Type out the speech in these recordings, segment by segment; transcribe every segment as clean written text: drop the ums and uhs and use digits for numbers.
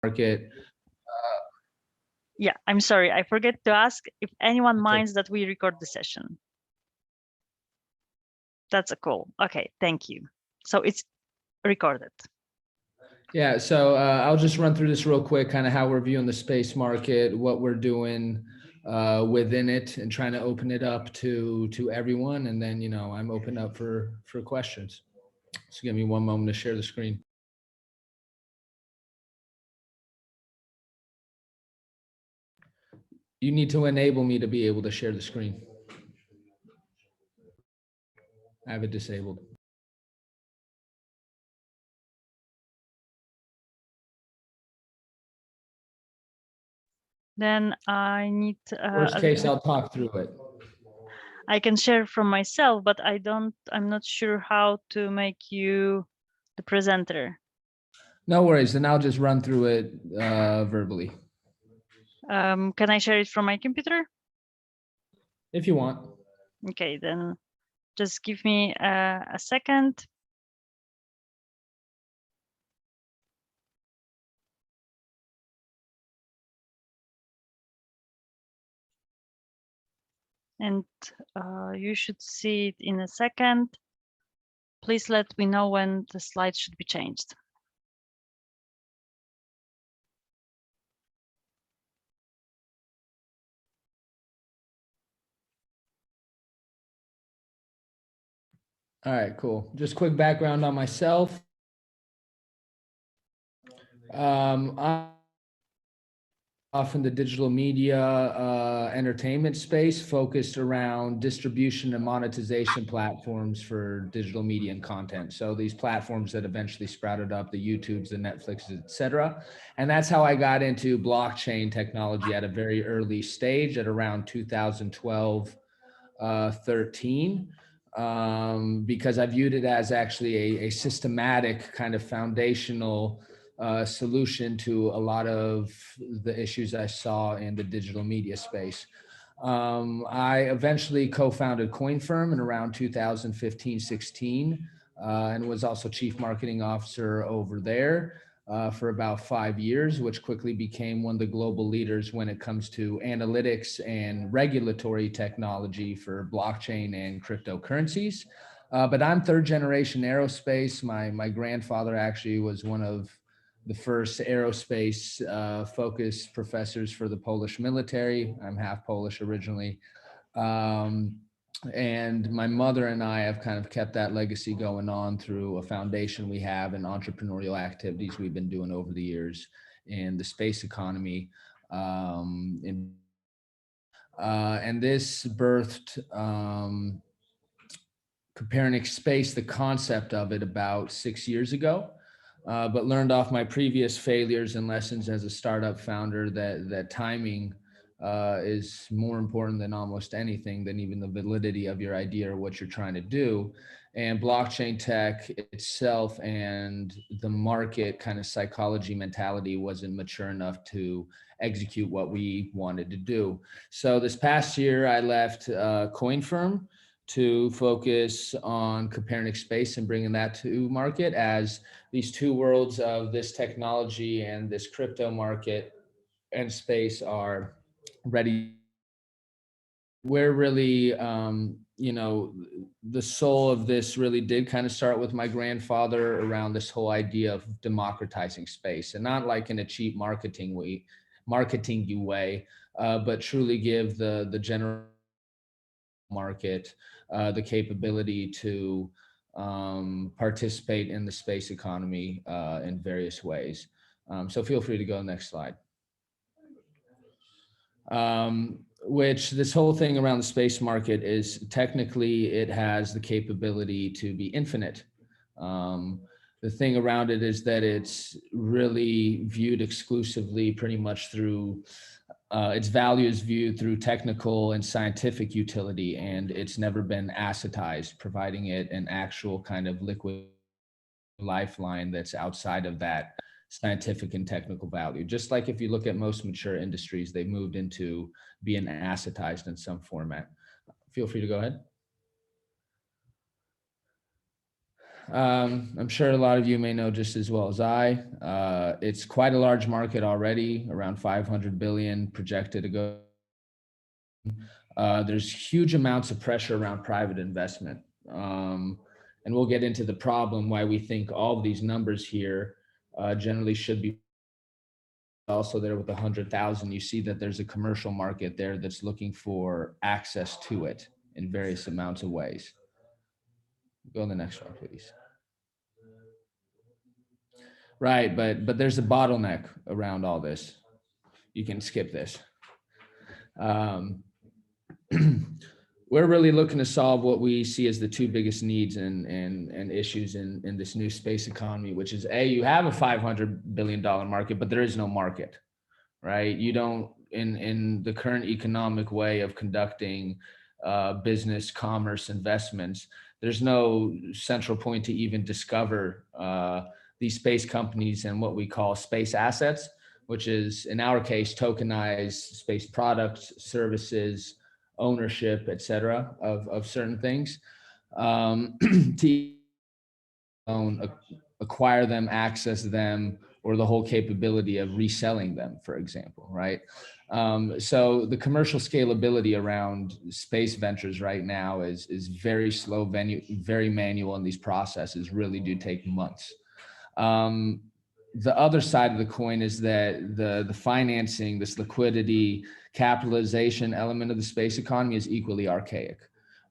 market. Yeah, I'm sorry, I forget to ask if anyone minds that we record the session. That's a call. Okay, thank you. So it's recorded. Yeah, so I'll just run through this real quick, kind of how we're viewing the space market, what we're doing within it, and trying to open it up to everyone. And then, you know, I'm open up for questions. So give me one moment to share the screen. You need to enable me to be able to share the screen. I have it disabled. Then I need. Worst case, I'll talk through it. I can share from myself, but I'm not sure how to make you the presenter. No worries, then I'll just run through it verbally. Can I share it from my computer? If you want. Okay, then just give me a second. And you should see it in a second. Please let me know when the slide should be changed. All right, cool. Just quick background on myself. I'm off in the digital media entertainment space, focused around distribution and monetization platforms for digital media and content. So these platforms that eventually sprouted up, the YouTubes, the Netflixes, et cetera. And that's how I got into blockchain technology at a very early stage at around 2012, 13. Because I viewed it as actually a systematic kind of foundational solution to a lot of the issues I saw in the digital media space. I eventually co-founded CoinFirm in around 2015, 16, and was also chief marketing officer over there for about 5 years, which quickly became one of the global leaders when it comes to analytics and regulatory technology for blockchain and cryptocurrencies. But I'm third generation aerospace. My grandfather actually was one of the first aerospace focused professors for the Polish military. I'm half Polish originally. And my mother and I have kind of kept that legacy going on through a foundation we have and entrepreneurial activities we've been doing over the years in the space economy. And this birthed Copernic Space, the concept of it, about 6 years ago. But learned off my previous failures and lessons as a startup founder that timing is more important than almost anything, than even the validity of your idea or what you're trying to do. And blockchain tech itself and the market kind of psychology mentality wasn't mature enough to execute what we wanted to do. So this past year, I left CoinFirm to focus on Copernic Space and bringing that to market, as these two worlds of this technology and this crypto market and space are ready. We're really, you know, the soul of this really did kind of start with my grandfather around this whole idea of democratizing space, and not like in a cheap marketing way, but truly give the general market the capability to participate in the space economy in various ways. So feel free to go next slide. Which this whole thing around the space market is technically it has the capability to be infinite. The thing around it is that it's really viewed exclusively pretty much through its value is viewed through technical and scientific utility, and it's never been assetized, providing it an actual kind of liquid lifeline that's outside of that scientific and technical value. Just like if you look at most mature industries, they've moved into being assetized in some format. Feel free to go ahead. I'm sure a lot of you may know just as well as I. It's quite a large market already, around 500 billion projected to go. There's huge amounts of pressure around private investment. And we'll get into the problem why we think all of these numbers here generally should be also there with 100,000. You see that there's a commercial market there that's looking for access to it in various amounts of ways. Go on the next one, please. Right, but there's a bottleneck around all this. You can skip this. We're really looking to solve what we see as the two biggest needs and issues in this new space economy, which is you have a $500 billion market, but there is no market, right? You don't, in the current economic way of conducting business, commerce, investments, there's no central point to even discover these space companies and what we call space assets, which is in our case, tokenized space products, services, ownership, et cetera, of certain things, to own, acquire them, access them, or the whole capability of reselling them, for example, right? So the commercial scalability around space ventures right now is very slow, very manual, and these processes really do take months. The other side of the coin is that the financing, this liquidity, capitalization element of the space economy is equally archaic.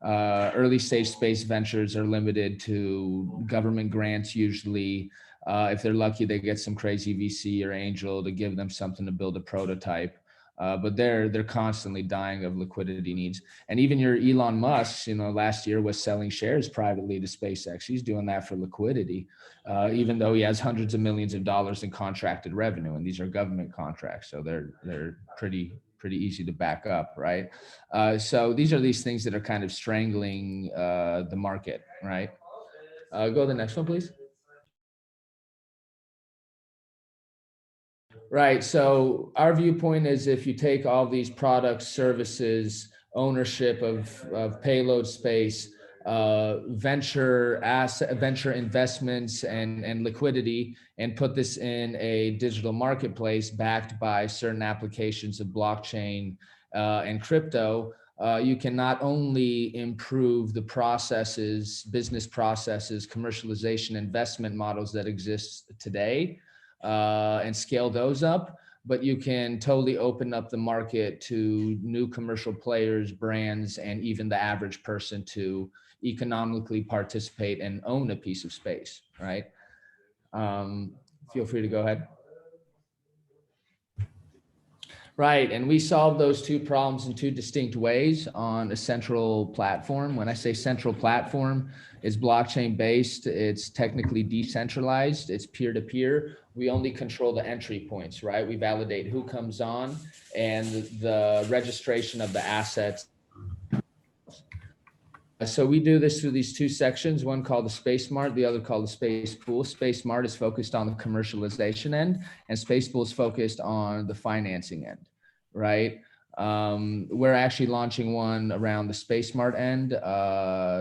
Early stage space ventures are limited to government grants usually. If they're lucky, they get some crazy VC or angel to give them something to build a prototype. But they're constantly dying of liquidity needs. And even your Elon Musk, last year was selling shares privately to SpaceX. He's doing that for liquidity, even though he has hundreds of millions of dollars in contracted revenue. And these are government contracts, so they're pretty easy to back up, right? So these are these things that are kind of strangling the market, right? Go to the next one, please. Right. So our viewpoint is if you take all these products, services, ownership of payload space, venture investments and liquidity, and put this in a digital marketplace backed by certain applications of blockchain and crypto, you can not only improve the processes, business processes, commercialization, investment models that exist today, and scale those up, but you can totally open up the market to new commercial players, brands, and even the average person to economically participate and own a piece of space, right? Feel free to go ahead. Right, and we solve those two problems in two distinct ways on a central platform. When I say central platform, it's blockchain based, it's technically decentralized, it's peer-to-peer. We only control the entry points, right? We validate who comes on and the registration of the assets. So we do this through these two sections, one called the Space Mart, the other called the Space Pool. Space Mart is focused on the commercialization end, and Space Pool is focused on the financing end, right? We're actually launching one around the Space Mart end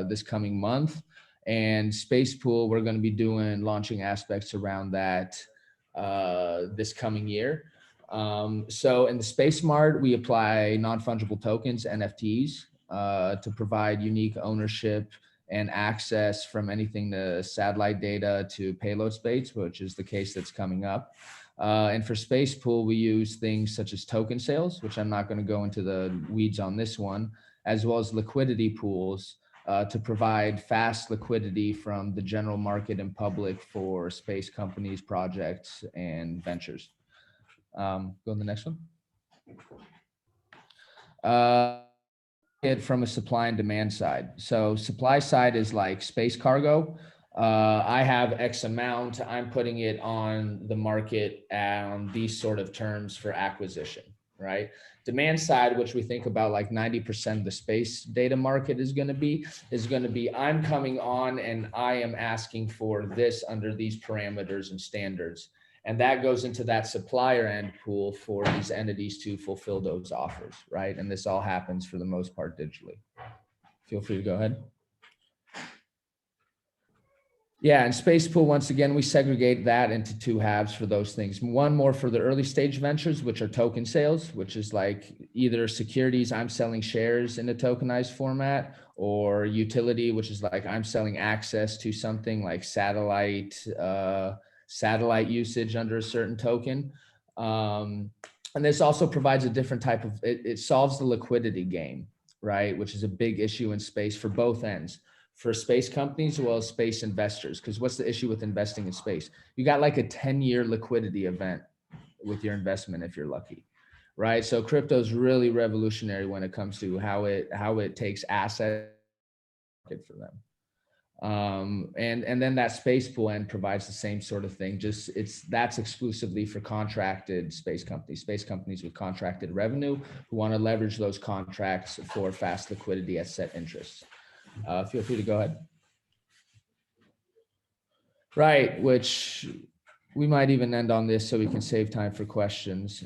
this coming month, and Space Pool, we're going to be launching aspects around that this coming year. So in the Space Mart, we apply non-fungible tokens, NFTs, to provide unique ownership and access from anything to satellite data to payload space, which is the case that's coming up. And for Space Pool, we use things such as token sales, which I'm not going to go into the weeds on this one, as well as liquidity pools to provide fast liquidity from the general market and public for space companies, projects, and ventures. Go to the next one. It from a supply and demand side. So supply side is like space cargo. I have X amount, I'm putting it on the market on these sort of terms for acquisition, right? Demand side, which we think about like 90% of the space data market is going to be I'm coming on and I am asking for this under these parameters and standards. And that goes into that supplier end pool for these entities to fulfill those offers, right? And this all happens for the most part digitally. Feel free to go ahead. Yeah, and Space Pool, once again, we segregate that into two halves for those things. One more for the early stage ventures, which are token sales, which is like either securities, I'm selling shares in a tokenized format, or utility, which is like I'm selling access to something like satellite usage under a certain token. And this also provides a different type of, it solves the liquidity game, right? Which is a big issue in space for both ends, for space companies as well as space investors. Because what's the issue with investing in space? You got like a 10-year liquidity event with your investment if you're lucky, right? So crypto is really revolutionary when it comes to how it takes asset for them. And then that space pool end provides the same sort of thing. Just that's exclusively for contracted space companies with contracted revenue who want to leverage those contracts for fast liquidity at set interests. Feel free to go ahead. Right, which we might even end on this so we can save time for questions.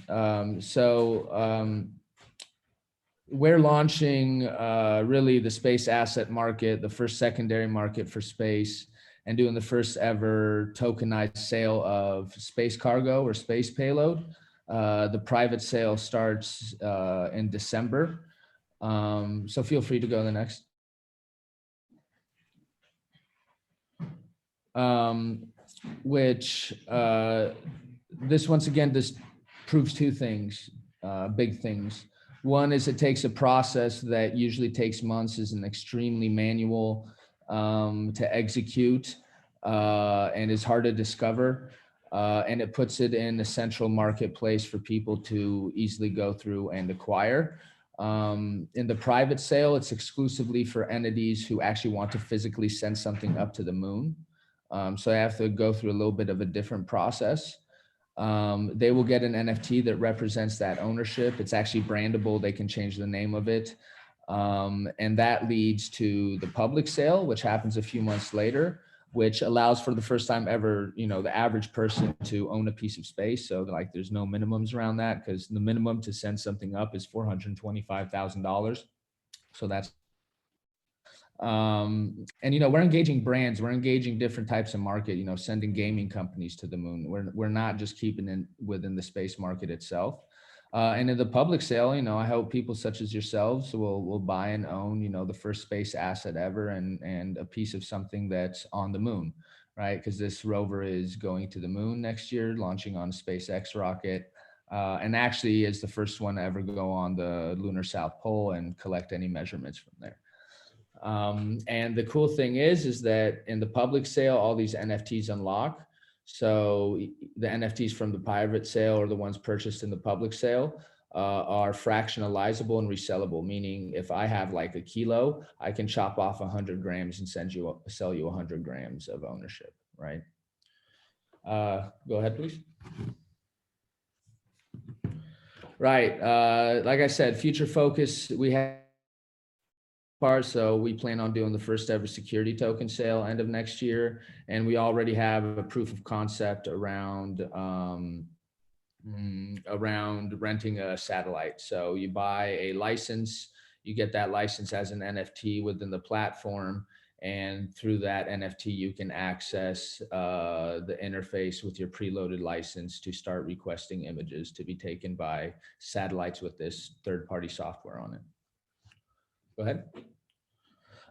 We're launching really the space asset market, the first secondary market for space, and doing the first ever tokenized sale of space cargo or space payload. The private sale starts in December. So feel free to go to the next. This once again, this proves two things, big things. One is it takes a process that usually takes months, is an extremely manual to execute and is hard to discover. And it puts it in a central marketplace for people to easily go through and acquire. In the private sale, it's exclusively for entities who actually want to physically send something up to the moon. So I have to go through a little bit of a different process. They will get an NFT that represents that ownership. It's actually brandable. They can change the name of it. And that leads to the public sale, which happens a few months later, which allows for the first time ever, the average person to own a piece of space. So like there's no minimums around that, because the minimum to send something up is $425,000. So that's and we're engaging brands, we're engaging different types of market, sending gaming companies to the moon. We're not just keeping it within the space market itself. And in the public sale, I hope people such as yourselves will buy and own, the first space asset ever, and a piece of something that's on the moon, right? Because this rover is going to the moon next year, launching on a SpaceX rocket, and actually is the first one to ever go on the lunar South Pole and collect any measurements from there. And the cool thing is that in the public sale, all these NFTs unlock. So the NFTs from the private sale or the ones purchased in the public sale are fractionalizable and resellable. Meaning if I have like a kilo, I can chop off 100 grams and sell you 100 grams of ownership, right? Go ahead, please. Right, like I said, future focus, we have so we plan on doing the first ever security token sale end of next year. And we already have a proof of concept around renting a satellite. So you buy a license, you get that license as an NFT within the platform. And through that NFT, you can access the interface with your preloaded license to start requesting images to be taken by satellites with this third-party software on it. Go ahead.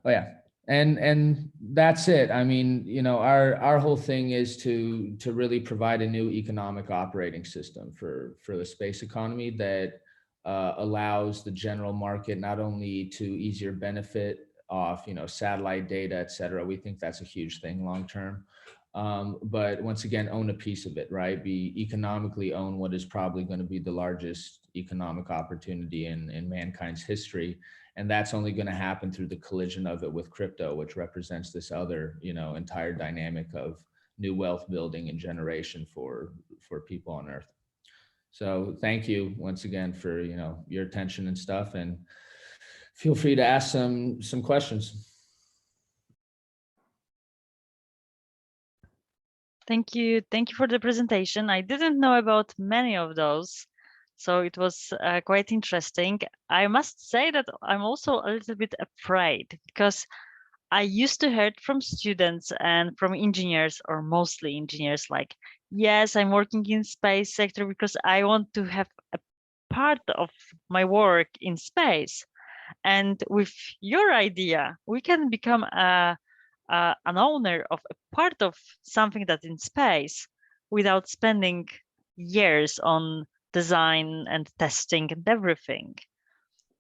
Oh yeah, and that's it. I mean, our whole thing is to really provide a new economic operating system for the space economy that allows the general market not only to easier benefit off satellite data, et cetera. We think that's a huge thing long term. But once again, own a piece of it, right? Be economically own what is probably going to be the largest economic opportunity in mankind's history. And that's only going to happen through the collision of it with crypto, which represents this other, entire dynamic of new wealth building and generation for people on Earth. So thank you once again for, your attention and stuff, and feel free to ask some questions. Thank you. Thank you for the presentation. I didn't know about many of those, so it was quite interesting. I must say that I'm also a little bit afraid, because I used to hear from students and from engineers, or mostly engineers, like, yes, I'm working in space sector because I want to have a part of my work in space. And with your idea, we can become an owner of a part of something that's in space without spending years on design and testing and everything.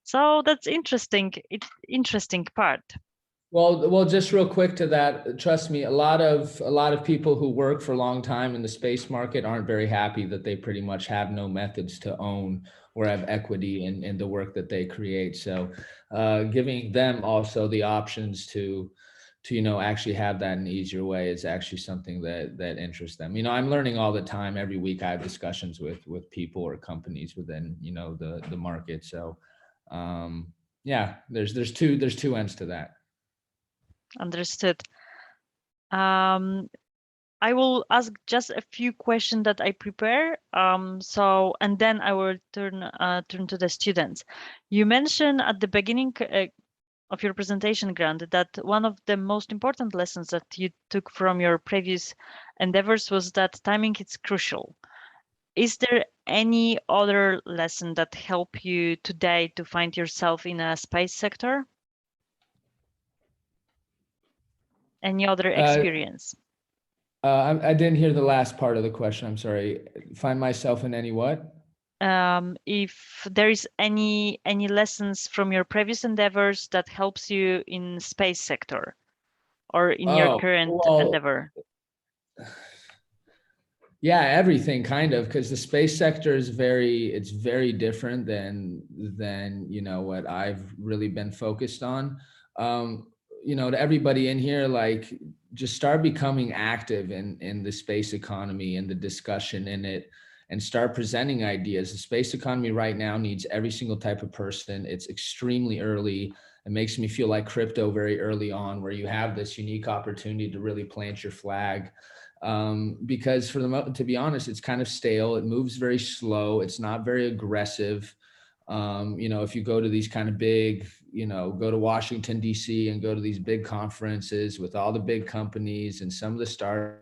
So that's interesting. It's interesting part. Well, just real quick to that, trust me, a lot of people who work for a long time in the space market aren't very happy that they pretty much have no methods to own or have equity in the work that they create. So, giving them also the options to actually have that in an easier way is actually something that interests them. I'm learning all the time. Every week I have discussions with people or companies within the market. So, yeah, there's two ends to that. Understood. I will ask just a few questions that I prepare. And then I will turn to the students. You mentioned at the beginning of your presentation, Grant, that one of the most important lessons that you took from your previous endeavors was that timing is crucial. Is there any other lesson that helped you today to find yourself in a space sector? Any other experience? I didn't hear the last part of the question. I'm sorry. Find myself in any what? If there is any lessons from your previous endeavors that helps you in space sector or in your Oh, current well, endeavor? yeah, everything kind of, because the space sector is it's very different than what I've really been focused on. To everybody in here, like, just start becoming active in the space economy and the discussion in it, and start presenting ideas. The space economy right now needs every single type of person. It's extremely early. It makes me feel like crypto very early on, where you have this unique opportunity to really plant your flag. Because to be honest, it's kind of stale. It moves very slow. It's not very aggressive. If you go to these kind of big, go to Washington, D.C. and go to these big conferences with all the big companies and some of the stars,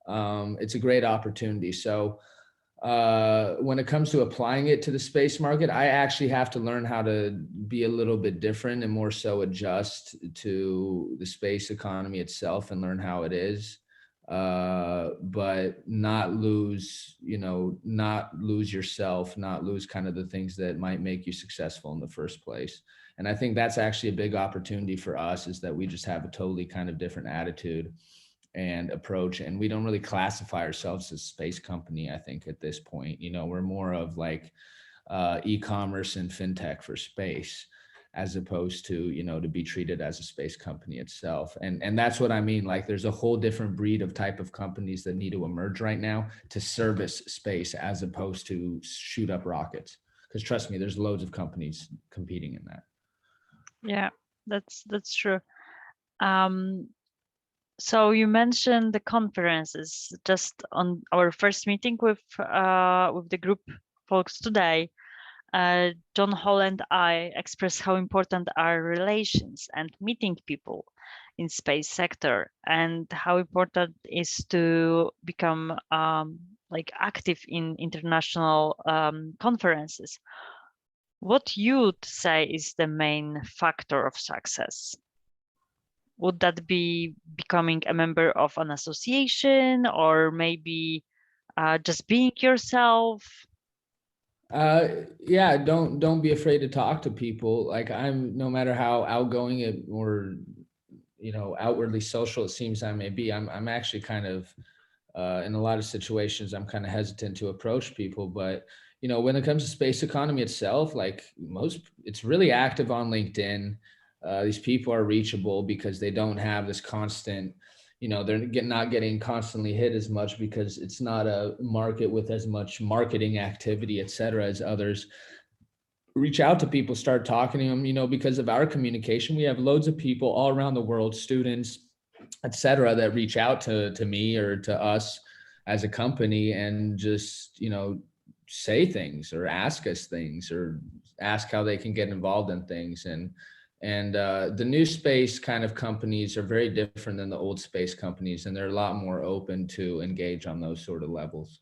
it's a great opportunity. So when it comes to applying it to the space market, I actually have to learn how to be a little bit different and more so adjust to the space economy itself and learn how it is. But not lose yourself, not lose kind of the things that might make you successful in the first place. And I think that's actually a big opportunity for us, is that we just have a totally kind of different attitude and approach, and we don't really classify ourselves as a space company. I think at this point, we're more of like e-commerce and fintech for space, as opposed to to be treated as a space company itself. And that's what I mean. Like, there's a whole different breed of type of companies that need to emerge right now to service space, as opposed to shoot up rockets. Because trust me, there's loads of companies competing in that. Yeah, that's true. So you mentioned the conferences. Just on our first meeting with the group folks today, John Hall and I expressed how important are relations and meeting people in space sector, and how important is to become like active in international conferences. What you'd say is the main factor of success? Would that be becoming a member of an association, or maybe just being yourself? Yeah, don't be afraid to talk to people. Like, no matter how outgoing it or outwardly social it seems I may be, I'm actually kind of in a lot of situations I'm kind of hesitant to approach people. But when it comes to space economy itself, like, it's really active on LinkedIn. These people are reachable because they don't have this constant, they're not getting constantly hit as much, because it's not a market with as much marketing activity, et cetera, as others. Reach out to people, start talking to them, because of our communication. We have loads of people all around the world, students, et cetera, that reach out to me or to us as a company, and just, say things or ask us things or ask how they can get involved in things. And, And the new space kind of companies are very different than the old space companies, and they're a lot more open to engage on those sort of levels.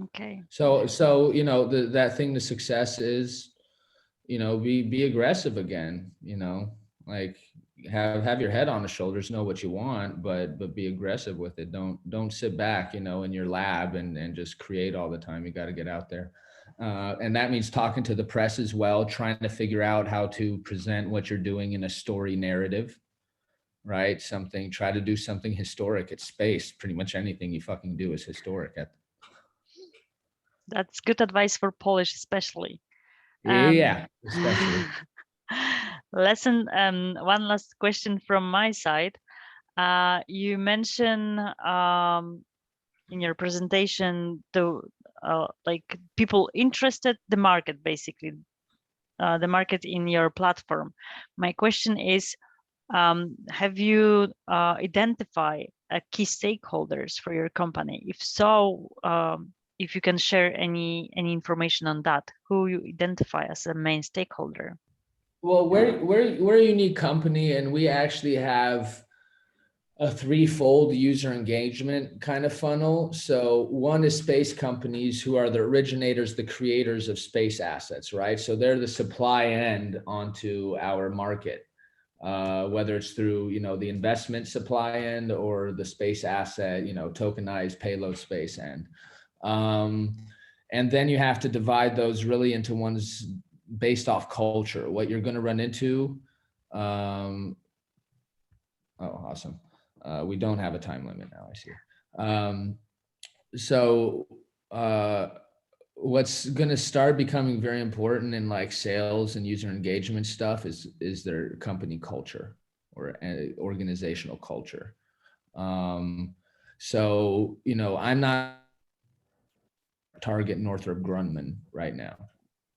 Okay. So you know, that thing to success is, you know, be aggressive again, you know, like have your head on the shoulders, know what you want, but be aggressive with it. Don't sit back, you know, in your lab and just create all the time. You got to get out there. And that means talking to the press as well, trying to figure out how to present what you're doing in a story narrative, right? Try to do something historic at space. Pretty much anything you fucking do is historic at. That's good advice for Polish, especially. Yeah, especially. One last question from my side. You mentioned in your presentation the like people interested, the market, basically, the market in your platform. My question is, have you identified key stakeholders for your company? If so, if you can share any information on that, who you identify as a main stakeholder? Well, we're a unique company, and we actually have a threefold user engagement kind of funnel. So one is space companies, who are the originators, the creators of space assets, right? So they're the supply end onto our market, whether it's through, you know, the investment supply end or the space asset, you know, tokenized payload space end. And then you have to divide those really into ones based off culture, what you're going to run into. Oh, awesome. We don't have a time limit now, I see. So what's going to start becoming very important in like sales and user engagement stuff is their company culture or organizational culture. So, you know, I'm not target Northrop Grumman right now.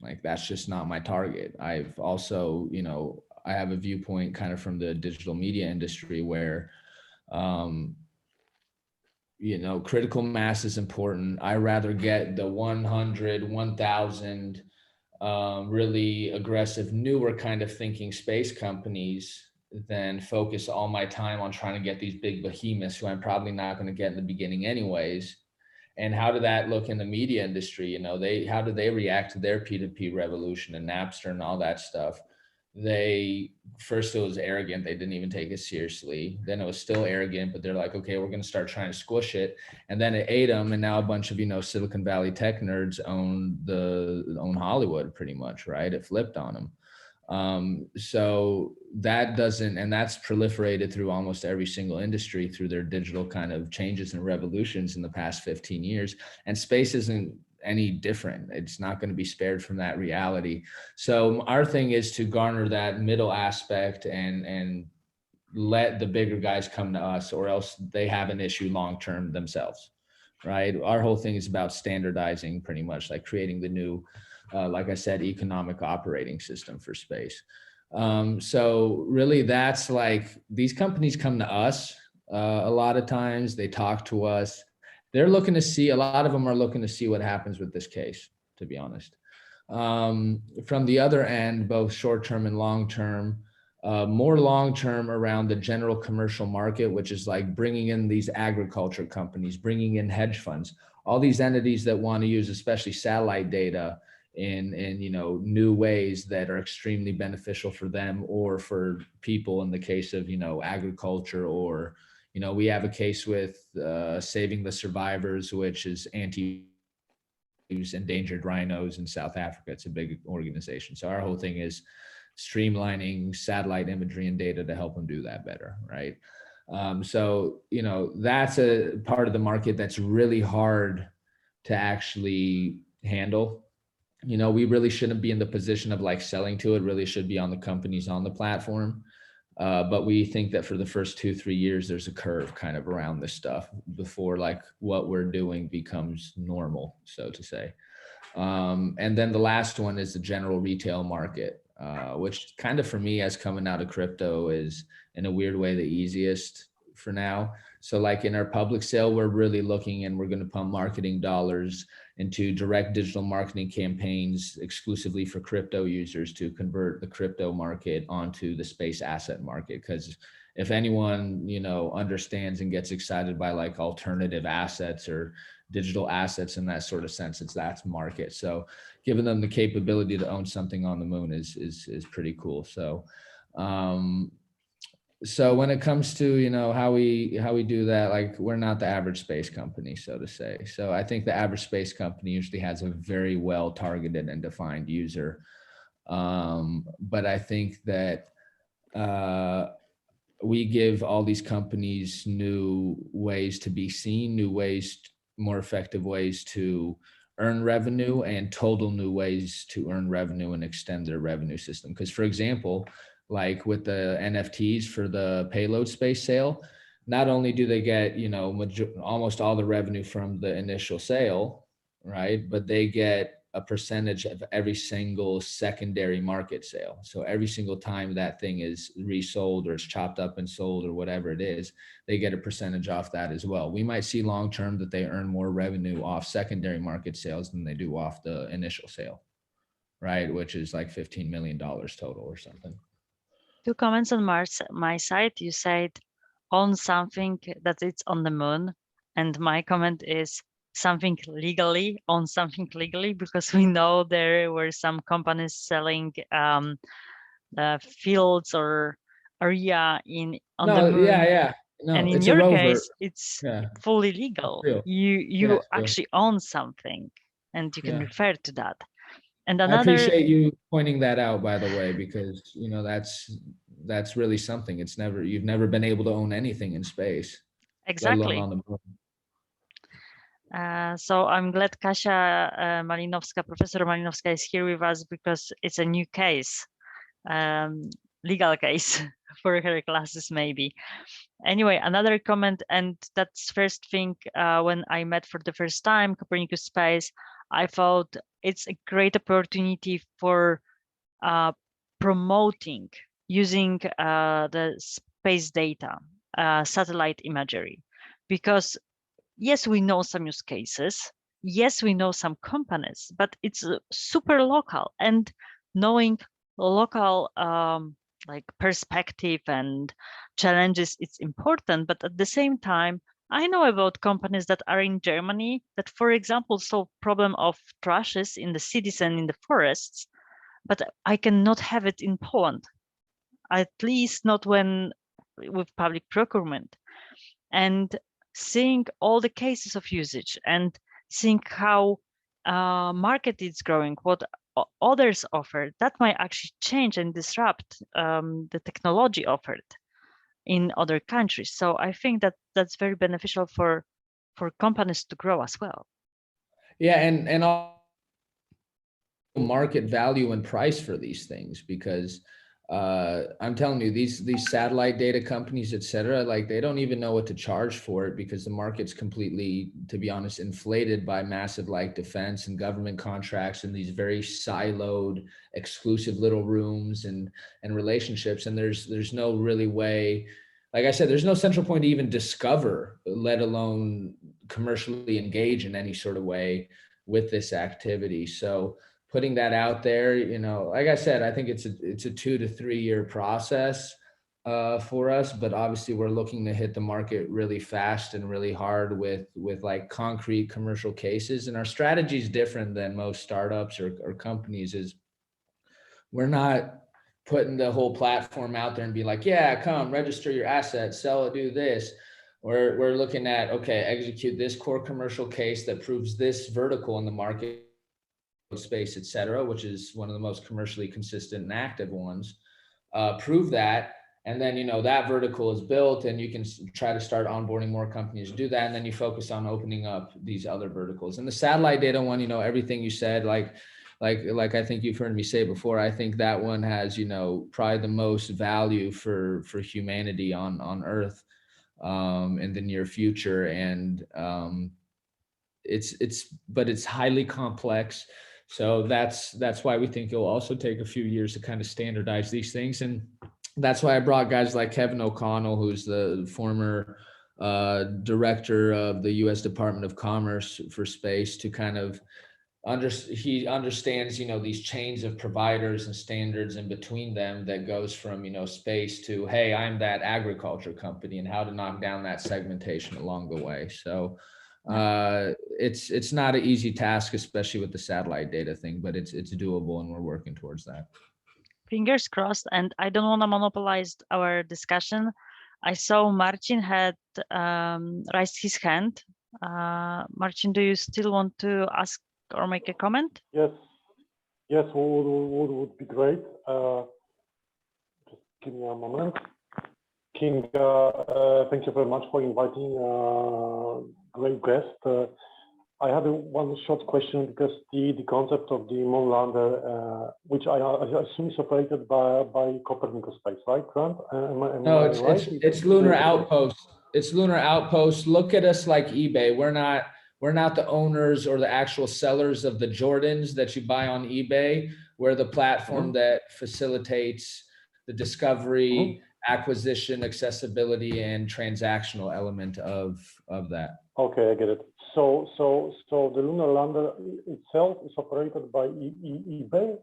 Like, that's just not my target. I've also, you know, I have a viewpoint kind of from the digital media industry where, you know, critical mass is important. I rather get the 100, 1,000 really aggressive, newer kind of thinking space companies than focus all my time on trying to get these big behemoths who I'm probably not going to get in the beginning anyways. And how did that look in the media industry? You know, how did they react to their P2P revolution and Napster and all that stuff? First it was arrogant. They didn't even take it seriously. Then it was still arrogant, but they're like, okay, we're going to start trying to squish it. And then it ate them. And now a bunch of, you know, Silicon Valley tech nerds own Hollywood pretty much, right? It flipped on them. So that's proliferated through almost every single industry through their digital kind of changes and revolutions in the past 15 years. And space isn't any different. It's not going to be spared from that reality. So our thing is to garner that middle aspect and let the bigger guys come to us, or else they have an issue long-term themselves, right? Our whole thing is about standardizing, pretty much like creating the new, like I said, economic operating system for space. So really that's like, these companies come to us a lot of times, they talk to us. They're looking to see, a lot of them are looking to see what happens with this case, to be honest. From the other end, both short-term and long-term, more long-term around the general commercial market, which is like bringing in these agriculture companies, bringing in hedge funds, all these entities that want to use especially satellite data in you know, new ways that are extremely beneficial for them or for people in the case of, you know, agriculture. Or, you know, we have a case with Saving the Survivors, which is endangered rhinos in South Africa. It's a big organization. So our whole thing is streamlining satellite imagery and data to help them do that better, right? So, you know, that's a part of the market that's really hard to actually handle. You know, we really shouldn't be in the position of like selling to it. Really should be on the companies on the platform. But we think that for the first 2-3 years, there's a curve kind of around this stuff before like what we're doing becomes normal, so to say. And then the last one is the general retail market, which kind of for me, as coming out of crypto, is in a weird way the easiest for now. So like in our public sale, we're really looking, and we're going to pump marketing dollars into direct digital marketing campaigns exclusively for crypto users to convert the crypto market onto the space asset market. Because if anyone, you know, understands and gets excited by like alternative assets or digital assets in that sort of sense, it's that market. So giving them the capability to own something on the moon is pretty cool. So so when it comes to, you know, how we do that, like we're not the average space company, so to say. So I think the average space company usually has a very well targeted and defined user. But I think that we give all these companies new ways to be seen, new ways, more effective ways to earn revenue, and total new ways to earn revenue and extend their revenue system. Because for example, like with the NFTs for the payload space sale, not only do they get, you know, almost all the revenue from the initial sale, right? But they get a percentage of every single secondary market sale. So every single time that thing is resold or it's chopped up and sold or whatever it is, they get a percentage off that as well. We might see long-term that they earn more revenue off secondary market sales than they do off the initial sale, right? Which is like $15 million total or something. 2 comments on my side. You said own something that it's on the moon, and my comment is something legally, own something legally, because we know there were some companies selling fields or area on the moon. Yeah. No, and in it's a your rover. case, it's Yeah, fully legal. real. You Yeah, it's real. actually own something, and you can Yeah. refer to that. And I another, appreciate you pointing that out, by the way, because, you know, that's really something. It's never, you've never been able to own anything in space, let alone exactly. on the moon. So I'm glad Kasia Malinowska, Professor Malinowska is here with us, because it's a new case, legal case for her classes maybe. Anyway, another comment, and that's first thing when I met for the first time Copernic Space, I thought it's a great opportunity for promoting using the space data, satellite imagery, because yes, we know some use cases. Yes, we know some companies, but it's super local, and knowing local like perspective and challenges, it's important. But at the same time, I know about companies that are in Germany that, for example, solve problem of trashes in the cities and in the forests, but I cannot have it in Poland, at least not when with public procurement. And seeing all the cases of usage and seeing how market is growing, what others offer, that might actually change and disrupt the technology offered in other countries. So I think that that's very beneficial for companies to grow as well. Yeah, and all market value and price for these things, because I'm telling you, these satellite data companies, et cetera, like they don't even know what to charge for it, because the market's completely, to be honest, inflated by massive like defense and government contracts and these very siloed, exclusive little rooms and relationships. And there's no really way, like I said, there's no central point to even discover, let alone commercially engage in any sort of way with this activity. So putting that out there, you know, like I said, I think it's a 2 to 3 year process for us, but obviously we're looking to hit the market really fast and really hard with like concrete commercial cases. And our strategy is different than most startups or companies. Is we're not putting the whole platform out there and be like, yeah, come register your assets, sell it, do this. We're looking at, okay, execute this core commercial case that proves this vertical in the market space, et cetera, which is one of the most commercially consistent and active ones. Prove that, and then, you know, that vertical is built, and you can try to start onboarding more companies to do that, and then you focus on opening up these other verticals. And the satellite data one, you know, everything you said, like I think you've heard me say before, I think that one has, you know, probably the most value for humanity on Earth in the near future. And but it's highly complex. So that's why we think it'll also take a few years to kind of standardize these things. And that's why I brought guys like Kevin O'Connell, who's the former director of the U.S. Department of Commerce for space, to kind of he understands, these chains of providers and standards in between them that goes from, space to, hey, I'm that agriculture company, and how to knock down that segmentation along the way. So it's not an easy task, especially with the satellite data thing, but it's doable, and we're working towards that. Fingers crossed. And I don't want to monopolize our discussion. I saw Marcin had raised his hand. Marcin, do you still want to ask or make a comment? Yes, would be great. Just give me a moment. Kinga, thank you very much for inviting great guest. I have one short question, because the concept of the moon lander, which I assume is operated by Copernic Space, right, Grant? No, it's Lunar Outpost. It's Lunar Outpost. Look at us like eBay. We're not the owners or the actual sellers of the Jordans that you buy on eBay. We're the platform that facilitates the discovery, acquisition, accessibility, and transactional element of that. Okay, I get it. So the lunar lander itself is operated by eBay?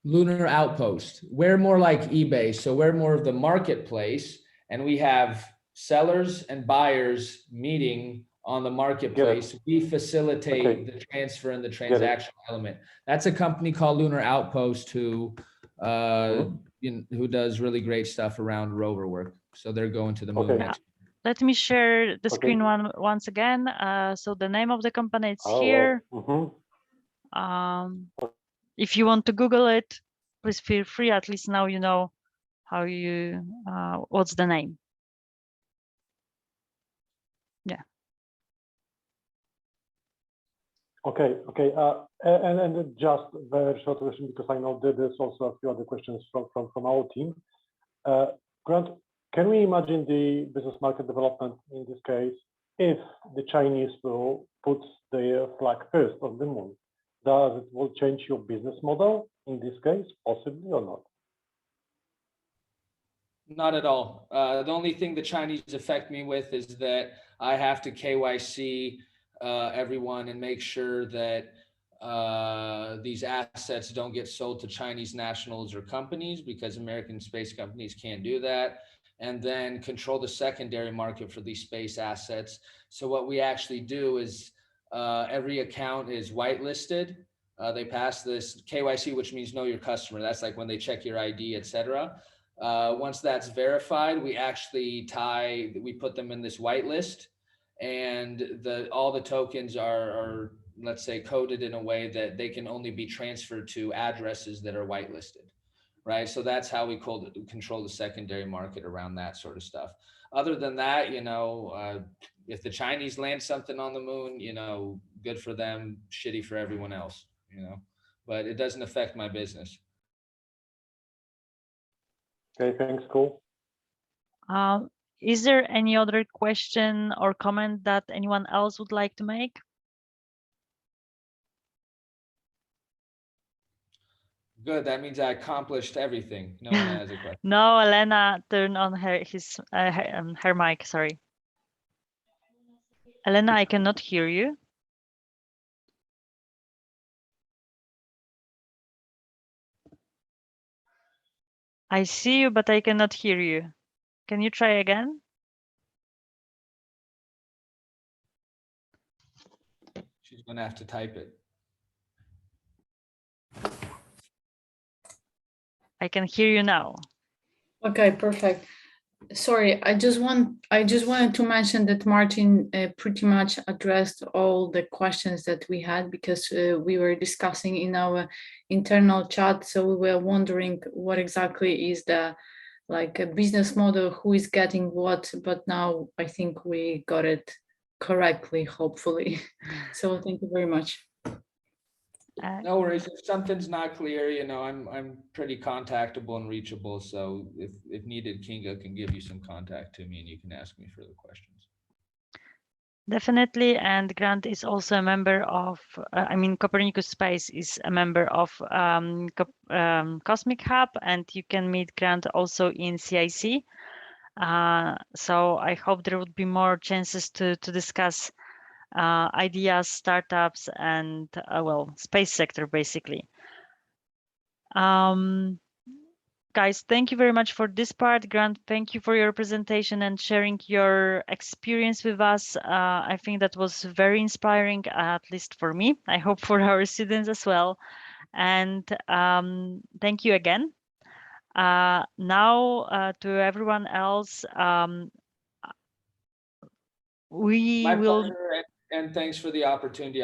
Lunar Outpost. We're more like eBay, so we're more of the marketplace, and we have sellers and buyers meeting on the marketplace. We facilitate the transfer and the transaction element. That's a company called Lunar Outpost who does really great stuff around rover work. So they're going to the moon next. Let me share the screen once again. So the name of the company is here. If you want to Google it, please feel free. At least now you know how what's the name. Yeah. Okay. And just a very short question, because I know that there's also a few other questions from our team. Grant, can we imagine the business market development in this case if the Chinese will put their flag first on the moon? Does it will change your business model in this case, possibly, or not? Not at all. The only thing the Chinese affect me with is that I have to KYC everyone and make sure that these assets don't get sold to Chinese nationals or companies, because American space companies can't do that, and then control the secondary market for these space assets. So what we actually do is every account is whitelisted. They pass this KYC, which means know your customer. That's like when they check your ID, etc. Once that's verified, we actually we put them in this whitelist, and all the tokens are, let's say, coded in a way that they can only be transferred to addresses that are whitelisted, right? So that's how we control the secondary market around that sort of stuff. Other than that, if the Chinese land something on the moon, good for them, shitty for everyone else, but it doesn't affect my business. Okay, thanks, cool. Is there any other question or comment that anyone else would like to make? Good, that means I accomplished everything. No one has a question. No, Elena turned on her mic, sorry. Elena, I cannot hear you. I see you, but I cannot hear you. Can you try again? She's going to have to type it. I can hear you now. Okay, perfect. Sorry, I just wanted to mention that Martin pretty much addressed all the questions that we had, because we were discussing in our internal chat. So we were wondering what exactly is the a business model, who is getting what, but now I think we got it correctly, hopefully. So thank you very much. No worries. If something's not clear, I'm pretty contactable and reachable. So if needed, Kinga can give you some contact to me, and you can ask me further questions. Definitely. And Grant is also a member of, Copernicus Space is a member of Cosmic Hub, and you can meet Grant also in CIC. So I hope there would be more chances to discuss ideas, startups, and well, space sector basically. Guys, thank you very much for this part. Grant, thank you for your presentation and sharing your experience with us. I think that was very inspiring, at least for me. I hope for our students as well. And thank you again. Now, to everyone else, we My will. pleasure, and thanks for the opportunity.